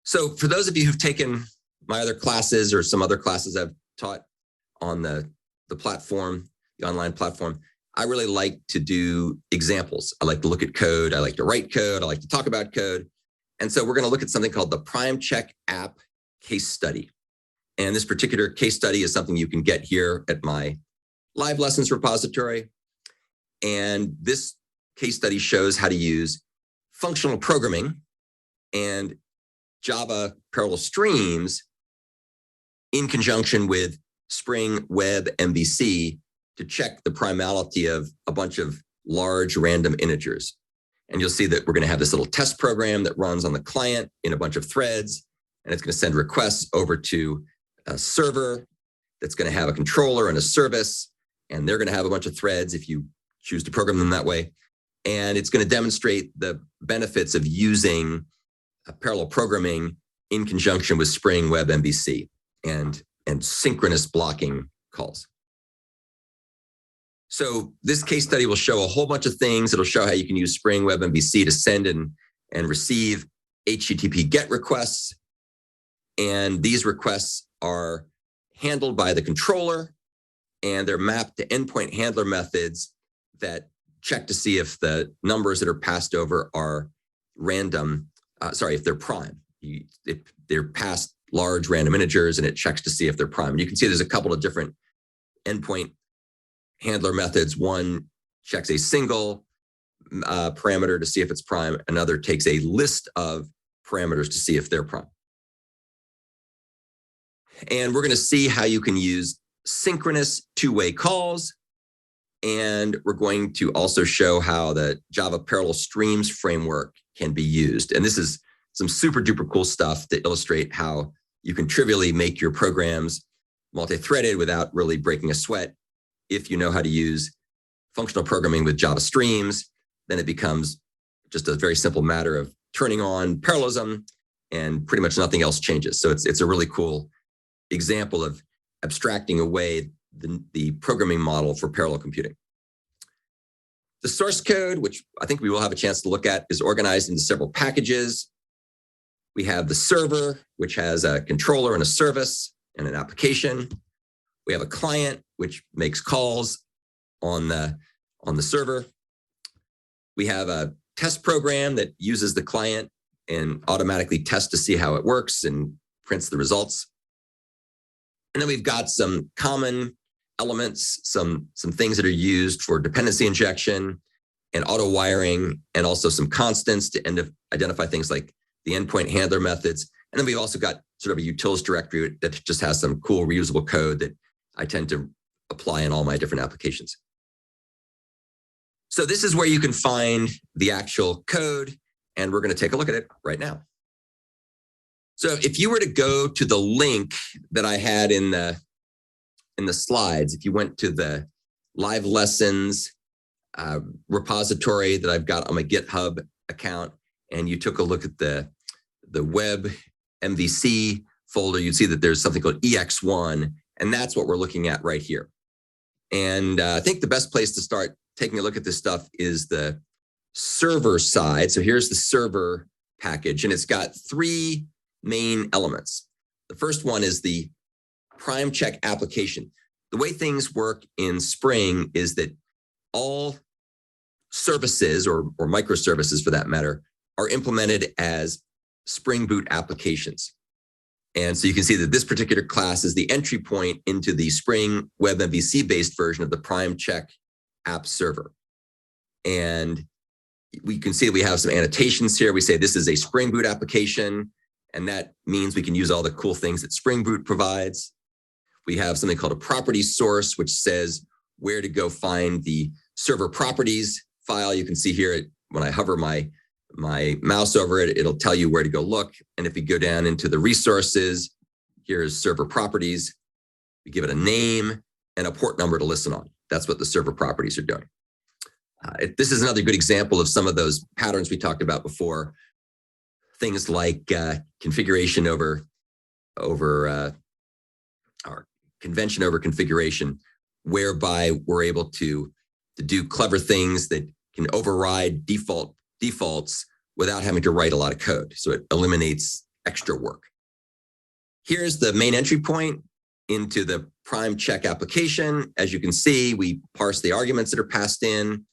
So for those of you who've taken my other classes or some other classes I've taught on the platform, the online platform, I really like to do examples. I like to look at code. I like to write code. I like to talk about code. And so we're going to look at something called the PrimeCheckApp case study. And this particular case study is something you can get here at my live lessons repository. And this case study shows how to use functional programming and Java parallel streams in conjunction with Spring WebMVC to check the primality of a bunch of large random integers. And you'll see that we're going to have this little test program that runs on the client in a bunch of threads, and it's going to send requests over to a server that's going to have a controller and a service, and they're going to have a bunch of threads if you choose to program them that way. And it's going to demonstrate the benefits of using parallel programming in conjunction with Spring WebMVC and synchronous blocking calls. So this case study will show a whole bunch of things. It'll show how you can use Spring WebMVC to send and receive HTTP GET requests. And these requests are handled by the controller, and they're mapped to endpoint handler methods that check to see if the numbers that are passed over are random, if they're prime. If they're passed large random integers, and it checks to see if they're prime. And you can see there's a couple of different endpoint handler methods. One checks a single parameter to see if it's prime. Another takes a list of parameters to see if they're prime. And we're going to see how you can use synchronous two-way calls. And we're going to also show how the Java parallel streams framework can be used. And this is some super duper cool stuff to illustrate how you can trivially make your programs multi-threaded without really breaking a sweat. If you know how to use functional programming with Java streams, then it becomes just a very simple matter of turning on parallelism, and pretty much nothing else changes. So it's a really cool example of abstracting away the programming model for parallel computing. The source code, which I think we will have a chance to look at, is organized into several packages. We have the server, which has a controller and a service and an application. We have a client, which makes calls on the server. We have a test program that uses the client and automatically tests to see how it works and prints the results. And then we've got some common elements, some things that are used for dependency injection and auto wiring, and also some constants to identify things like the endpoint handler methods. And then we've also got sort of a utils directory that just has some cool reusable code that I tend to apply in all my different applications. So this is where you can find the actual code, and we're going to take a look at it right now. So if you were to go to the link that I had in the slides, if you went to the live lessons repository that I've got on my GitHub account, and you took a look at the WebMVC folder, you'd see that there's something called EX1, and that's what we're looking at right here. And I think the best place to start taking a look at this stuff is the server side. So here's the server package, and it's got three main elements. The first one is the PrimeCheck application. The way things work in Spring is that all services, or microservices for that matter, are implemented as Spring Boot applications. And so you can see that this particular class is the entry point into the Spring WebMVC-based version of the PrimeCheckApp server. And we can see we have some annotations here. We say this is a Spring Boot application, and that means we can use all the cool things that Spring Boot provides. We have something called a property source, which says where to go find the server properties file. You can see here, when I hover my mouse over it, it'll tell you where to go look. And if you go down into the resources, here's server properties. We give it a name and a port number to listen on. That's what the server properties are doing. This is another good example of some of those patterns we talked about before. Things like configuration over or convention over configuration, whereby we're able to do clever things that can override defaults without having to write a lot of code. So it eliminates extra work. Here's the main entry point into the PrimeCheck application. As you can see, we parse the arguments that are passed in,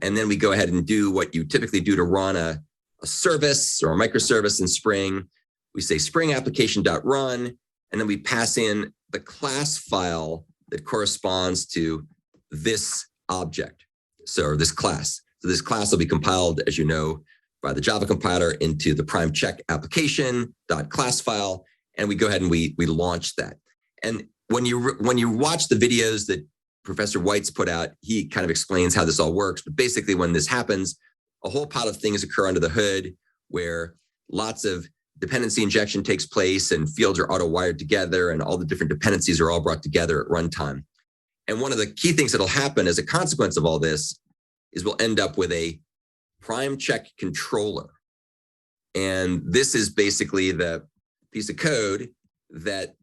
and then we go ahead and do what you typically do to run a service or a microservice in Spring. We say Spring application.run, and then we pass in the class file that corresponds to this object, so this class. So this class will be compiled, as you know, by the Java compiler into the PrimeCheck application.class file, and we go ahead and we launch that. And when you watch the videos that Professor White's put out, he kind of explains how this all works. But basically, when this happens, a whole pile of things occur under the hood where lots of dependency injection takes place and fields are auto-wired together and all the different dependencies are all brought together at runtime. And one of the key things that'll happen as a consequence of all this is we'll end up with a PrimeCheck controller. And this is basically the piece of code that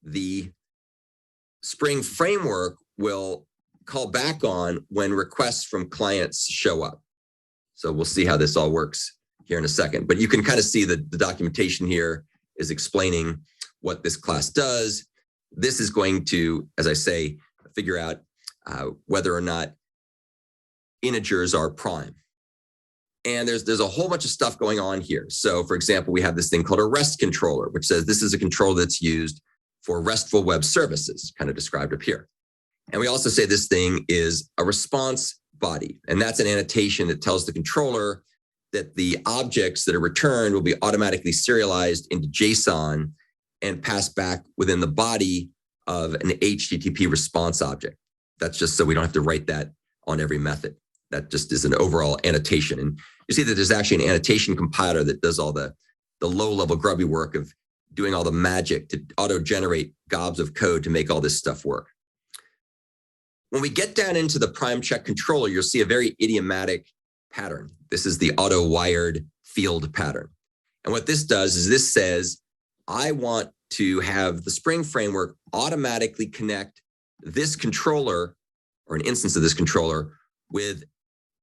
the Spring framework will call back on when requests from clients show up. So we'll see how this all works here in a second. But you can kind of see the documentation here is explaining what this class does. This is going to, as I say, figure out whether or not integers are prime. And there's a whole bunch of stuff going on here. So for example, we have this thing called a REST controller, which says this is a controller that's used for RESTful web services, kind of described up here. And we also say this thing is a response body. And that's an annotation that tells the controller that the objects that are returned will be automatically serialized into JSON and passed back within the body of an HTTP response object. That's just so we don't have to write that on every method. That just is an overall annotation. And you see that there's actually an annotation compiler that does all the low-level grubby work of doing all the magic to auto-generate gobs of code to make all this stuff work. When we get down into the PrimeCheck controller, you'll see a very idiomatic pattern. This is the auto-wired field pattern. And what this does is this says, I want to have the Spring framework automatically connect this controller or an instance of this controller with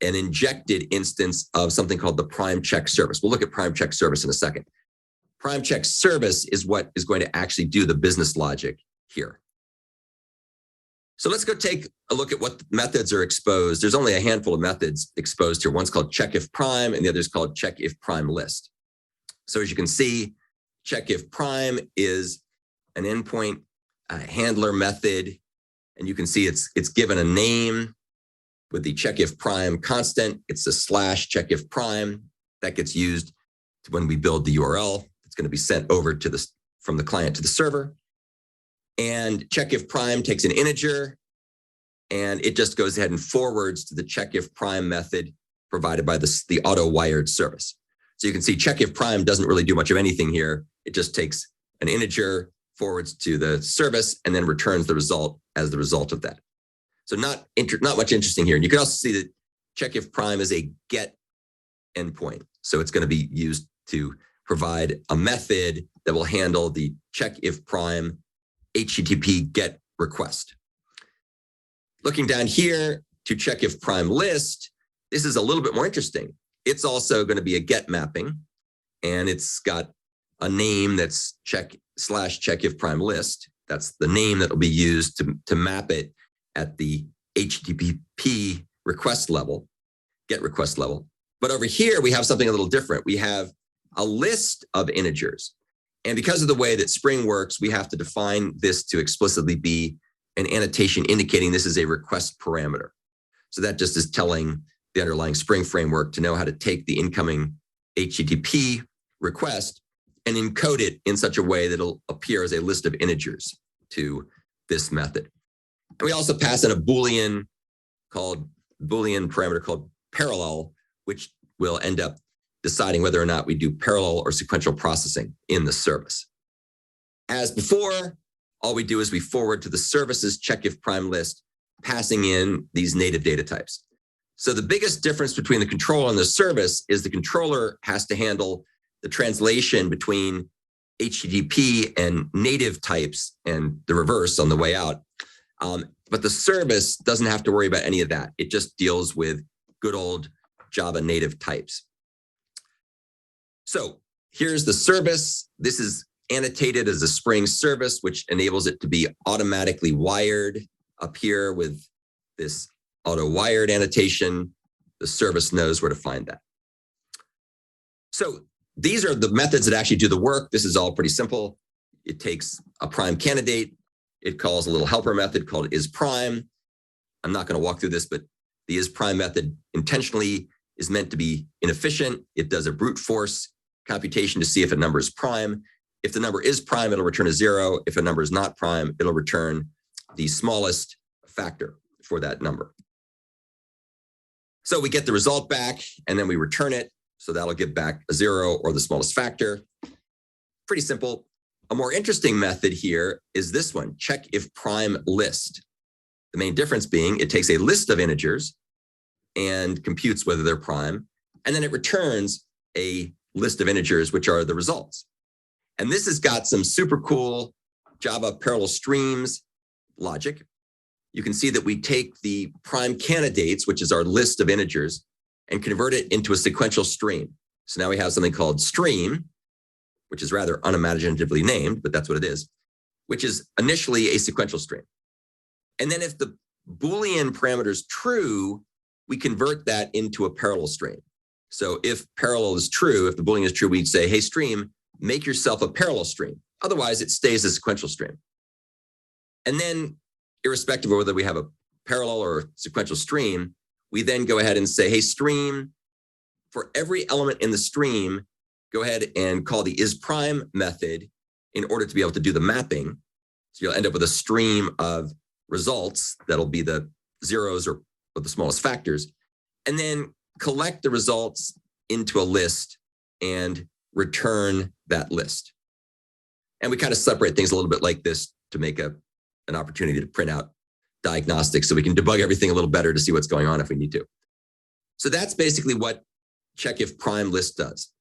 an injected instance of something called the PrimeCheck service. We'll look at PrimeCheck service in a second. PrimeCheck service is what is going to actually do the business logic here. So let's go take a look at what methods are exposed. There's only a handful of methods exposed here. One's called checkIfPrime and the other is called checkIfPrimeList. So as you can see, checkIfPrime is an endpoint handler method. And you can see it's given a name with the checkIfPrime constant. It's a /checkIfPrime that gets used when we build the URL. It's going to be sent over to from the client to the server. And checkIfPrime takes an integer, and it just goes ahead and forwards to the checkIfPrime method provided by the auto-wired service. So you can see checkIfPrime doesn't really do much of anything here. It just takes an integer, forwards to the service, and then returns the result as the result of that. So not much interesting here. And you can also see that checkIfPrime is a get endpoint. So it's going to be used to provide a method that will handle the checkIfPrime HTTP GET request. Looking down here to checkIfPrimeList, this is a little bit more interesting. It's also going to be a GET mapping, and it's got a name that's checkIfPrimeList. That's the name that will be used to map it at the HTTP request level, GET request level. But over here, we have something a little different. We have a list of integers. And because of the way that Spring works, we have to define this to explicitly be an annotation indicating this is a request parameter. So that just is telling the underlying Spring framework to know how to take the incoming HTTP request and encode it in such a way that it'll appear as a list of integers to this method. And we also pass in a Boolean parameter called parallel, which will end up deciding whether or not we do parallel or sequential processing in the service. As before, all we do is we forward to the service's checkIfPrimeList, passing in these native data types. So the biggest difference between the controller and the service is the controller has to handle the translation between HTTP and native types and the reverse on the way out. But the service doesn't have to worry about any of that. It just deals with good old Java native types. So here's the service. This is annotated as a Spring service, which enables it to be automatically wired up here with this auto wired annotation. The service knows where to find that. So these are the methods that actually do the work. This is all pretty simple. It takes a prime candidate. It calls a little helper method called isPrime. I'm not going to walk through this, but the isPrime method intentionally is meant to be inefficient. It does a brute force computation to see if a number is prime. If the number is prime, it'll return a 0. If a number is not prime, it'll return the smallest factor for that number. So we get the result back, and then we return it. So that'll give back a 0 or the smallest factor. Pretty simple. A more interesting method here is this one, check if prime list. The main difference being it takes a list of integers and computes whether they're prime, and then it returns a list of integers, which are the results. And this has got some super cool Java parallel streams logic. You can see that we take the prime candidates, which is our list of integers, and convert it into a sequential stream. So now we have something called stream, which is rather unimaginatively named, but that's what it is, which is initially a sequential stream. And then if the Boolean parameter is true, we convert that into a parallel stream. So if parallel is true, if the Boolean is true, we'd say, hey, stream, make yourself a parallel stream. Otherwise, it stays a sequential stream. And then, irrespective of whether we have a parallel or sequential stream, we then go ahead and say, hey, stream, for every element in the stream, go ahead and call the isPrime method in order to be able to do the mapping. So you'll end up with a stream of results that'll be the zeros or the smallest factors, and then collect the results into a list and return that list. And we kind of separate things a little bit like this to make an opportunity to print out diagnostics so we can debug everything a little better to see what's going on if we need to. So that's basically what check if prime list does.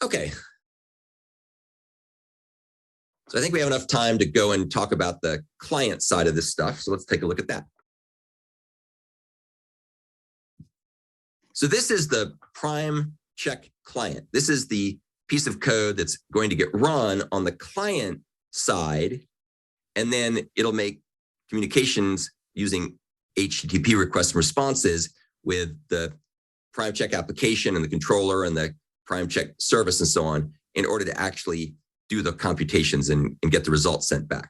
Okay. So I think we have enough time to go and talk about the client side of this stuff. So let's take a look at that. So this is the PrimeCheck client. This is the piece of code that's going to get run on the client side, and then it'll make communications using HTTP requests and responses with the PrimeCheck application and the controller and the PrimeCheck service and so on in order to actually do the computations and get the results sent back.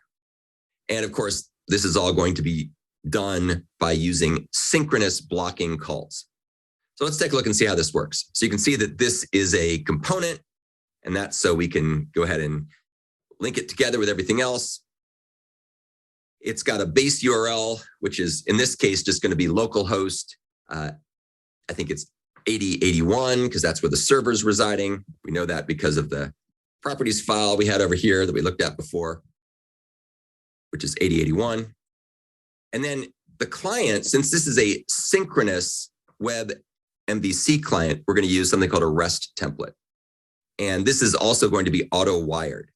And of course, this is all going to be done by using synchronous blocking calls. So let's take a look and see how this works. So you can see that this is a component, and that's so we can go ahead and link it together with everything else. It's got a base URL, which is in this case just going to be localhost. I think it's 8081 because that's where the server's residing. We know that because of the properties file we had over here that we looked at before, which is 8081. And then the client, since this is a synchronous WebMVC client, we're going to use something called a REST template. And this is also going to be auto-wired.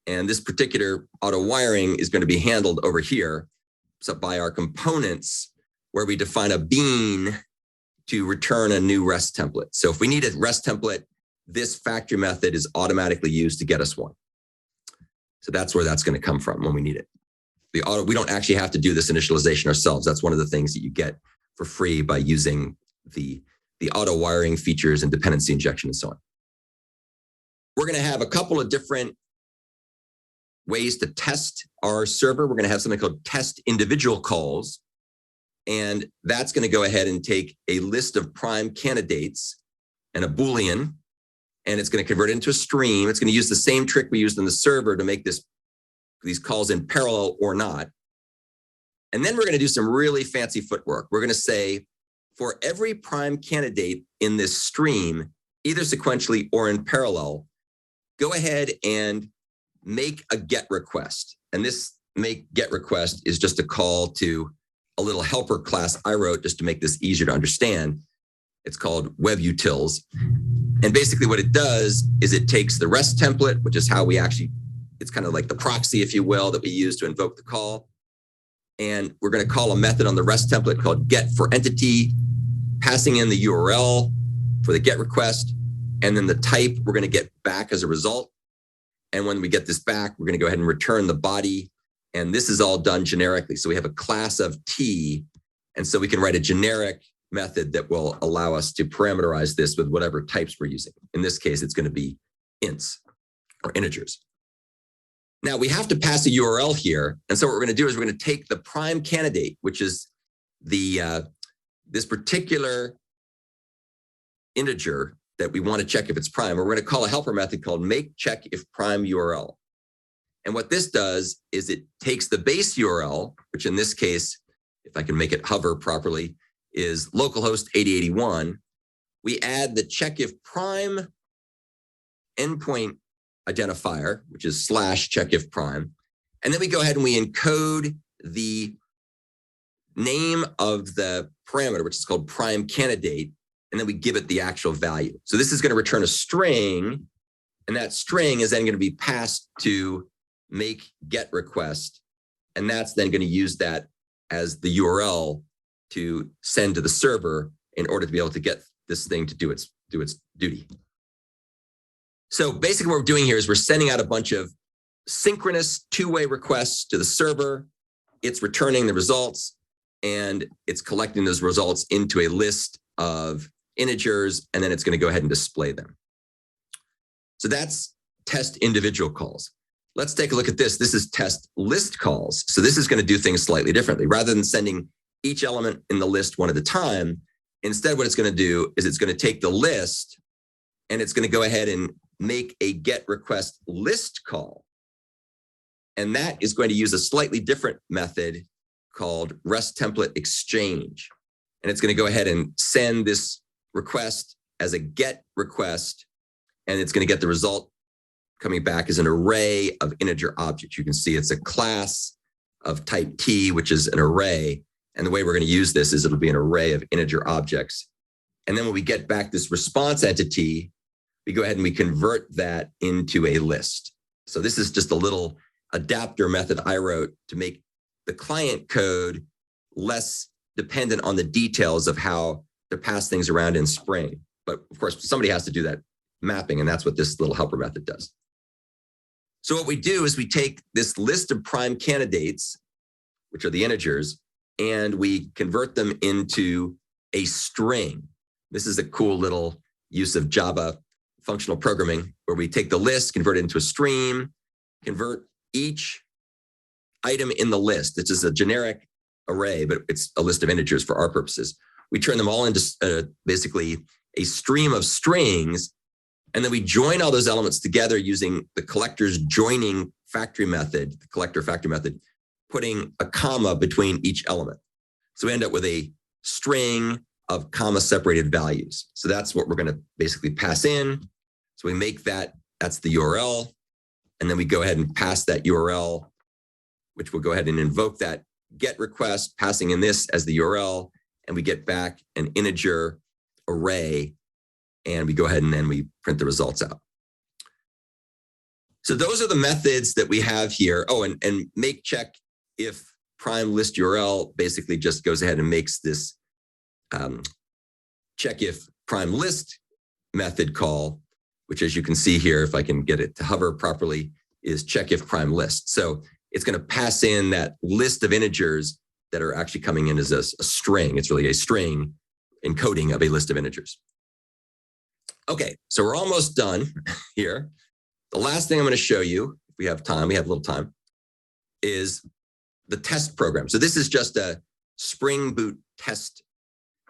And this particular auto-wiring is going to be handled over here by our components, where we define a bean to return a new REST template. So if we need a REST template, this factory method is automatically used to get us one. So that's where that's going to come from when we need it. We don't actually have to do this initialization ourselves. That's one of the things that you get for free by using the auto wiring features and dependency injection and so on. We're going to have a couple of different ways to test our server. We're going to have something called test individual calls. And that's going to go ahead and take a list of prime candidates and a Boolean, and it's going to convert it into a stream. It's going to use the same trick we used in the server to make these calls in parallel or not. And then we're going to do some really fancy footwork. We're going to say, for every prime candidate in this stream, either sequentially or in parallel, go ahead and make a GET request. And this make GET request is just a call to a little helper class I wrote just to make this easier to understand. It's called WebUtils. And basically what it does is it takes the REST template, which is how we actually, it's kind of like the proxy, if you will, that we use to invoke the call. And we're going to call a method on the REST template called GET for entity, passing in the URL for the GET request. and then the type we're going to get back as a result. And when we get this back, we're going to go ahead and return the body. And this is all done generically. So we have a class of T. And so we can write a generic method that will allow us to parameterize this with whatever types we're using. In this case, it's going to be ints or integers. Now we have to pass a URL here. And so what we're going to do is we're going to take the prime candidate, which is this particular integer that we want to check if it's prime. We're going to call a helper method called MakeCheckIfPrimeURL. And what this does is it takes the base URL, which in this case, if I can make it hover properly, is localhost 8081. We add the checkIfPrime endpoint identifier, which is /checkIfPrime. And then we go ahead and we encode the name of the parameter, which is called prime candidate, and then we give it the actual value. So this is going to return a string, and that string is then going to be passed to make get request, and that's then going to use that as the URL to send to the server in order to be able to get this thing to do its duty. So basically what we're doing here is we're sending out a bunch of synchronous two-way requests to the server. It's returning the results, and it's collecting those results into a list of integers, and then it's going to go ahead and display them. So that's test individual calls. Let's take a look at this. This is test list calls. So this is going to do things slightly differently. Rather than sending each element in the list one at a time, instead what it's going to do is it's going to take the list and it's going to go ahead and make a get request list call. And that is going to use a slightly different method called REST template exchange. And it's going to go ahead and send this request as a get request, and it's going to get the result coming back as an array of integer objects. You can see it's a class of type T, which is an array. And the way we're going to use this is it'll be an array of integer objects. And then when we get back this response entity, we go ahead and we convert that into a list. So this is just a little adapter method I wrote to make the client code less dependent on the details of how to pass things around in Spring. But of course, somebody has to do that mapping, and that's what this little helper method does. So what we do is we take this list of prime candidates, which are the integers, and we convert them into a string. This is a cool little use of Java functional programming, where we take the list, convert it into a stream, convert each item in the list. This is a generic array, but it's a list of integers for our purposes. We turn them all into basically a stream of strings, and then we join all those elements together using the collector's joining factory method, the collector factory method, putting a comma between each element. So we end up with a string of comma separated values. So that's what we're going to basically pass in. So we make that, that's the URL. And then we go ahead and pass that URL, which will go ahead and invoke that get request, passing in this as the URL. And we get back an integer array. And we go ahead and then we print the results out. So those are the methods that we have here. Oh, and make check if prime list URL basically just goes ahead and makes this check if prime list method call, which, as you can see here, if I can get it to hover properly, is check if prime list. So it's going to pass in that list of integers that are actually coming in as a string. It's really a string encoding of a list of integers. Okay, so we're almost done here. The last thing I'm going to show you, if we have time, we have a little time, is the test program. So this is just a Spring Boot test.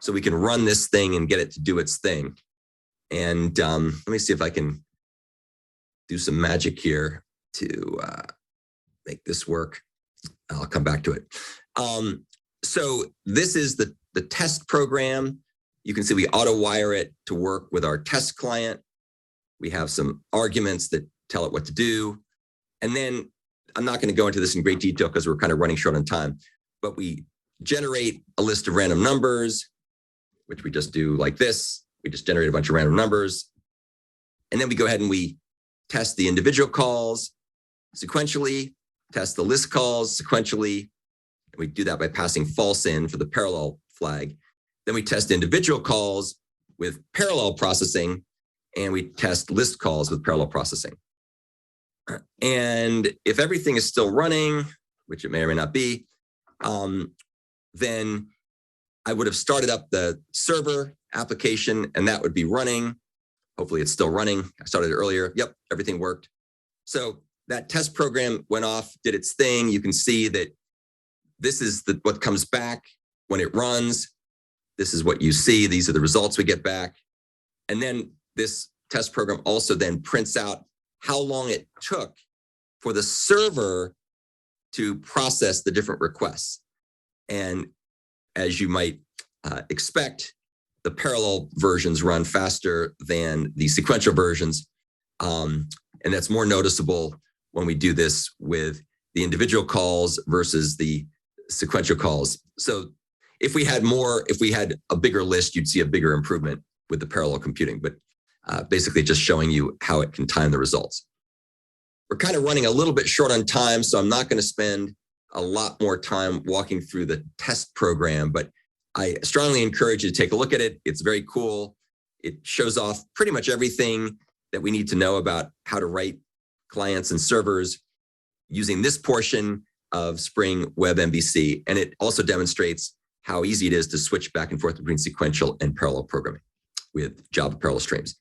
So we can run this thing and get it to do its thing. And let me see if I can do some magic here to make this work. I'll come back to it. So this is the test program. You can see we auto wire it to work with our test client. We have some arguments that tell it what to do. And then I'm not going to go into this in great detail because we're kind of running short on time, but we generate a list of random numbers, which we just do like this. We just generate a bunch of random numbers. And then we go ahead and we test the individual calls sequentially, test the list calls sequentially. And we do that by passing false in for the parallel flag. Then we test individual calls with parallel processing. and we test list calls with parallel processing. And if everything is still running, which it may or may not be, then I would have started up the server application and that would be running. Hopefully it's still running. I started it earlier. Yep, everything worked. So that test program went off, did its thing. You can see that this is what comes back when it runs. This is what you see. These are the results we get back. And then this test program also then prints out how long it took for the server to process the different requests. And as you might expect, the parallel versions run faster than the sequential versions. And that's more noticeable when we do this with the individual calls versus the sequential calls. So if we had a bigger list, you'd see a bigger improvement with the parallel computing, but basically just showing you how it can time the results. We're kind of running a little bit short on time, so I'm not going to spend a lot more time walking through the test program, but I strongly encourage you to take a look at it. It's very cool. It shows off pretty much everything that we need to know about how to write clients and servers using this portion of Spring WebMVC. And it also demonstrates how easy it is to switch back and forth between sequential and parallel programming with Java parallel streams.